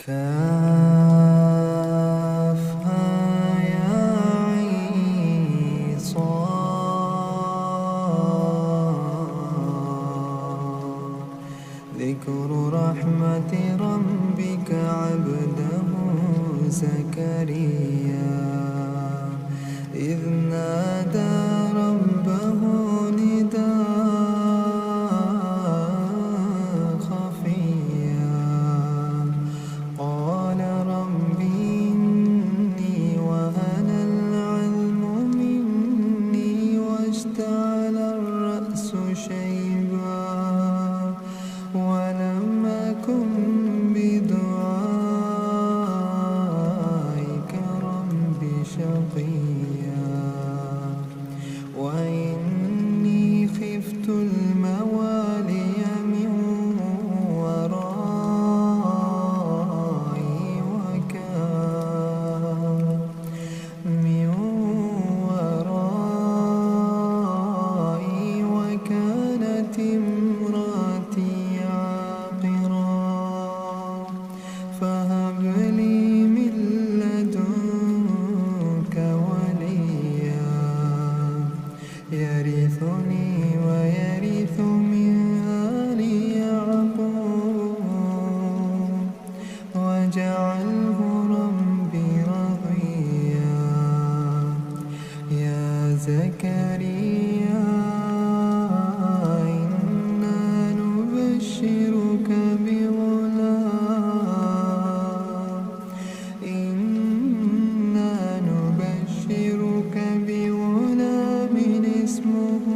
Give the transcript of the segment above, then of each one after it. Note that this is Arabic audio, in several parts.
كافها يا عين صاد ذكر رحمة ربك عبده زكريا إذ نادى ربه نداء خفيا قال رب إني وهن العظم مني واشتعل الرأس شيبا ولم أكن بدعائك رب شقيا وإني خفت الموالي من ورائي وكانت امرأتي عاقرا فهب لي من لدنك وليا يرثني ويرث من آل يعقوب واجعله ربي رضيا يا زكريا إنا نبشرك بغلام اسمه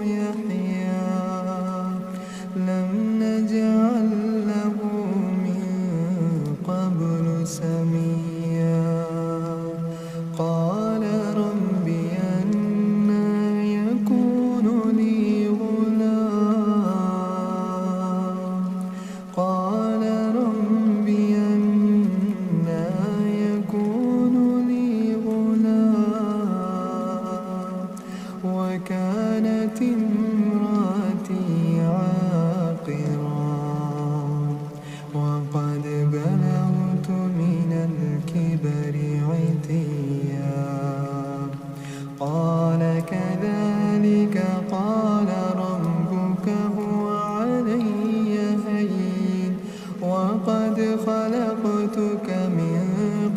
يحيى لم نجعل له من قبل سميا قال رب أنى يكون لي غلام قال رب أنى يكون لي غلام وكانت امرأتي عاقرا وقد بلغت من الكبر عتيا قال كذلك قال ربك هو علي هين وقد خلقتك من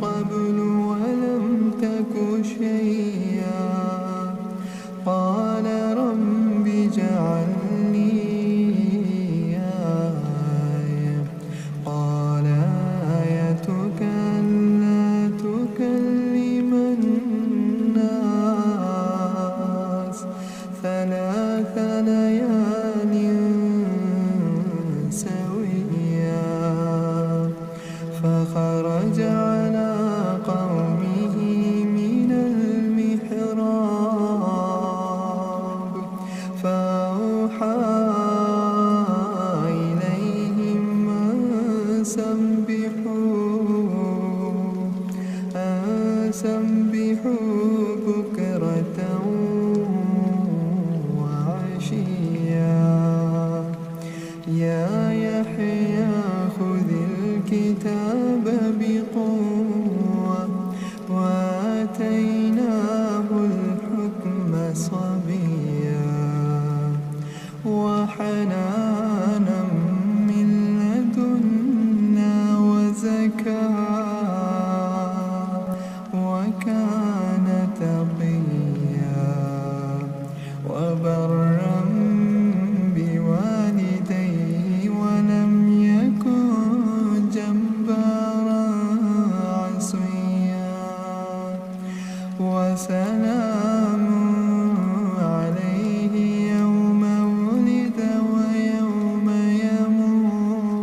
قبل ولم تك شيئا قال رب اجعل لي آية قال آيتك ألا تكلم الناس 3 ليال سويا فخرج على قومه من المحراب فأوحى إليهم أن سبحوا بكرة وعشيا يا يحيى خذ الكتاب بقوة وآتيناه الحكم صبيا وحنانا من لدنا وزكاة وكان تقيا وبرا بوالديه ولم يكن جبارا عصيا وسلام عليه يوم ولد ويوم يموت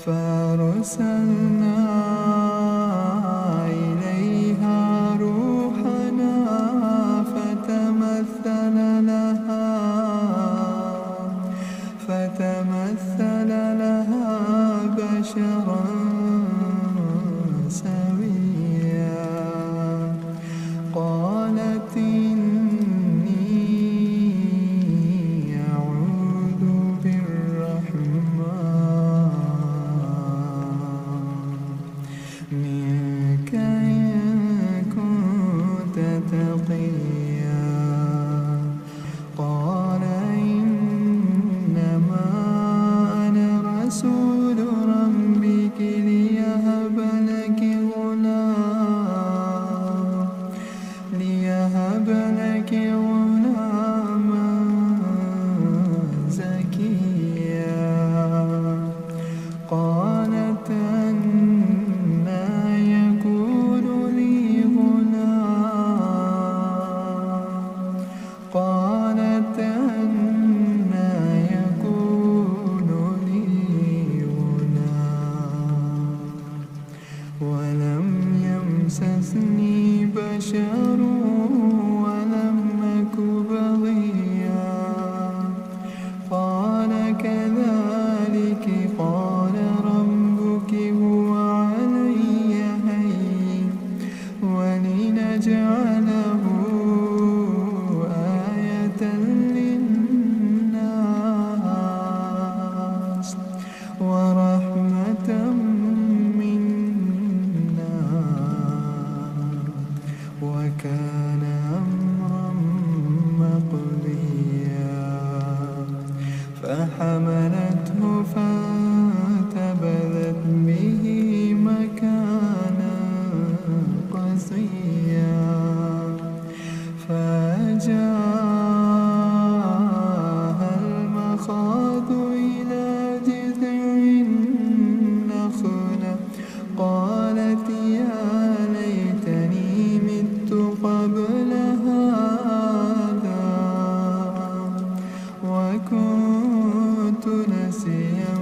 فأرسلنا إليها روحنا فتمثل لها بشرا سويا. قالت إني أعوذ بالرحمن منك إن كنت تقيا. قال إنما أنا رسول ربك ليهب لك غلاما زكيا. قالت أنى يكون لي غلام قالت أنى يكون لي غلام ولم يمسسني بشر ولم أك بغيا. قال كذلك قال ربك هو علي هين ولنجعله آية للناس ورحمة منا وكان أمرا مقضيا. فحملته فانتبذت به مكانا قصيا. فأجاءها المخاض إلى جذع النخلة قالت يا ليتني مت قبل هذا وكنت نسيا